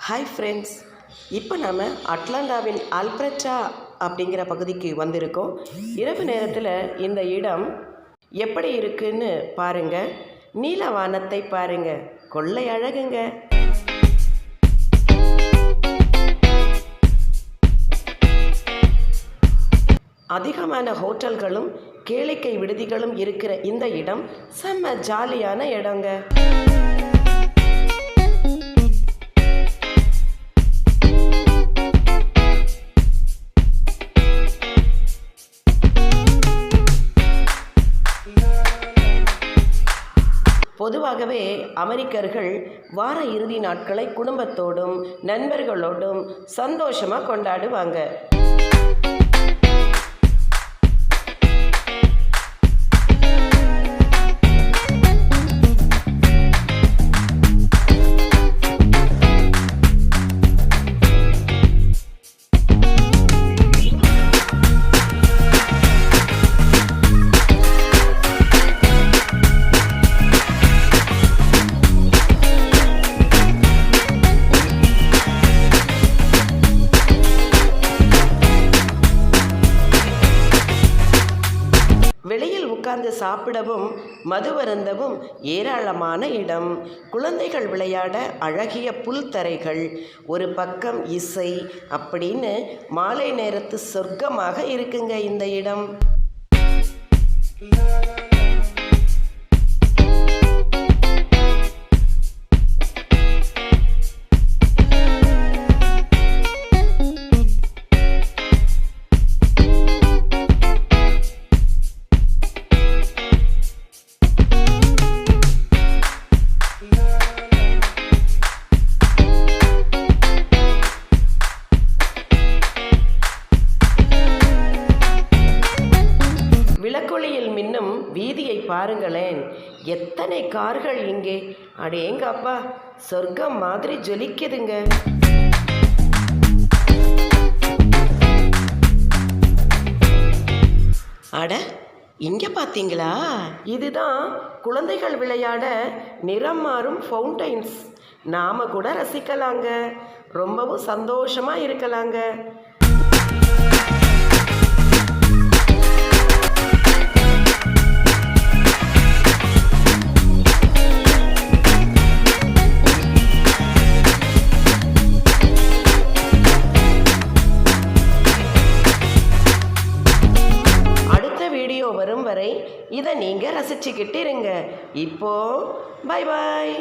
Hi friends, இப்போ நாம் அட்லாண்டாவின் Alberta அப்படிங்கிற பகுதிக்கு வந்திருக்கோம். இரவு நேரத்தில் இந்த இடம் எப்படி இருக்குன்னு பாருங்கள். நீல வானத்தை பாருங்கள், கொள்ளை அழகுங்க. அதிகமான ஹோட்டல்களும் கேளிக்கை விடுதிகளும் இருக்கிற இந்த இடம் செம்ம ஜாலியான இடங்க. பொதுவாகவே அமெரிக்கர்கள் வார இறுதி நாட்களை குடும்பத்தோடும் நண்பர்களோடும் சந்தோஷமாக கொண்டாடுவாங்க. வெளியில் உட்கார்ந்து சாப்பிடவும் மதுவருந்தவும் ஏராளமான இடம். குழந்தைகள் விளையாட அழகிய புல்தரைகள், ஒரு பக்கம் இசை அப்படின்னு மாலை நேரத்து சொர்க்கமாக இருக்குங்க இந்த இடம். விளக்கொளியில் மின்னும் வீதியை பாருங்களேன், எத்தனை கார்கள் இங்கே! அடேங்கப்பா, சொர்க்கம் மாதிரி ஜொலிக்குதுங்க. அட, இங்கே பார்த்தீங்களா? இதுதான் குழந்தைகள் விளையாட நிறம் மாறும் ஃபவுண்டைன்ஸ். நாம் கூட ரசிக்கலாங்க, ரொம்பவும் சந்தோஷமாக இருக்கலாங்க. வரும் வரை இதை நீங்கள் ரசிச்சுக்கிட்டு இருங்க. இப்போ பை பாய்.